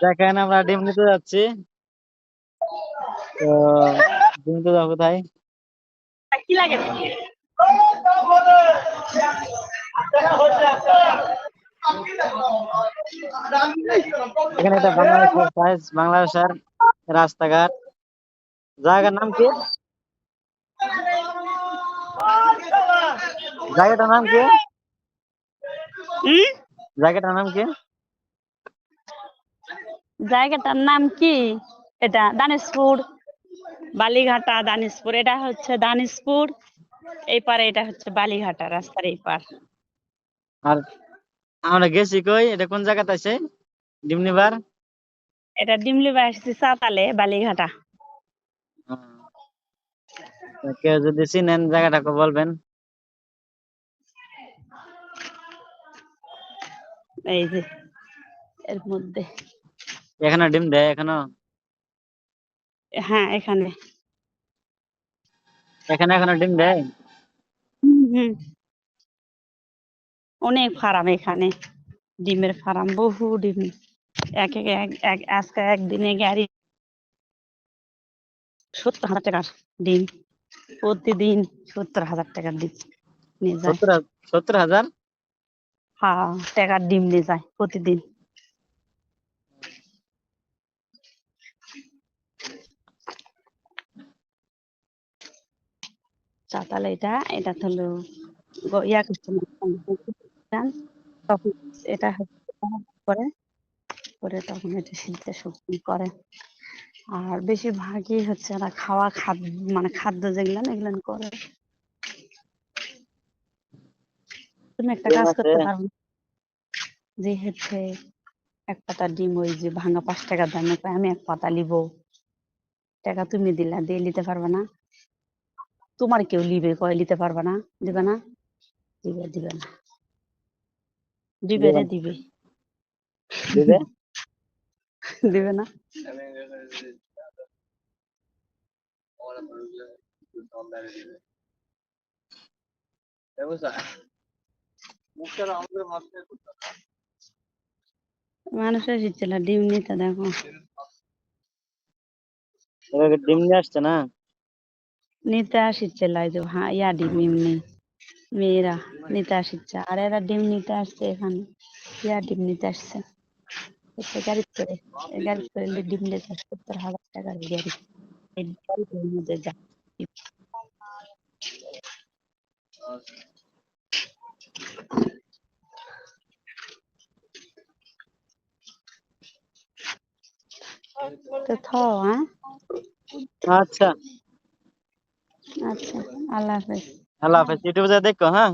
দেখেন আমরা ডিম নিতে যাচ্ছি। তো ডিম নিতে যাবো কোথায়? কি লাগে এখানে এটা বাংলাদেশের রাস্তাঘাট। জায়গার নাম কি? জায়গাটার নাম কি? জায়গাটার নাম কি? জায়গাটার নাম কি? এটা দানিশপুর, বালিঘাটা, দানিশপুর। এটা হচ্ছে দানিশপুর, এই পারে এটা হচ্ছে বালিঘাটা, রাস্তার এই পার। আর আমরা গেছি কই? এটা কোন জায়গাতে আছে ডিম নিবার? এটা ডিমলিবা আসছে চাতালে, বালিঘাটা। কেউ যদি চিনেন জায়গাটাকে বলবেন। এই যে এর মধ্যে। এখানে ডিম দেয় এখনো? হ্যাঁ, এখানে। এখানে এখনো ডিম দেয়? হুম, অনেক ফার্ম এখানে, ডিমের ফার্ম, বহু ডিম। আজকে একদিনে গাড়ি 70,000 টাকার ডিম, প্রতিদিন 70,000 টাকার ডিম নিয়ে যায়। 70,000? হ্যাঁ, টাকার ডিম নিয়ে যায় প্রতিদিন। চাতালে এটা হলো ইয়া করছে না, তখন এটা করে করে তখন এটা সিদ্ধ শুকনো করে। আর বেশিরভাগই হচ্ছে এরা খাওয়া খাদ্য, মানে খাদ্য যেগুলো না এগুলো করে। তুমি একটা ডিম কাজ আছে? করতে পারো, যে হচ্ছে এক পাতা ডিম ওই যে ভাঙা 5 টাকা দামে পাই, আমি এক পাতা নিব, টাকা তুমি দিলা, দিয়ে নিতে পারবে না? তোমার কেউ নিবে, কয় নিতে পারবে না, দিবে না? দিবে না, দিবে রে, দিবেন? দিবে। দিবে? দিবে না? মানুষের শিখছিল ডিম নিতে, দেখো এবার ডিম নিয়ে আসছে না? নিতে আসছিল, এই যে ইয়া ডিম এমনি মেয়েরা নিতে আসছে, আর এরা ডিম নিতে আসছে এখানে, ইয়া ডিম নিতে আসছে গাড়ি করে। এই গাড়ি করে ডিম নিতে আসছে, 70,000 টাকার গাড়ি, এই গাড়ির মধ্যে যা। তো থাও, হ্যাঁ, আচ্ছা। আচ্ছা, আল্লাহ হাফেজ। আল্লাহ হাফেজ। ইউটিউবে যা দেখো, হ্যাঁ।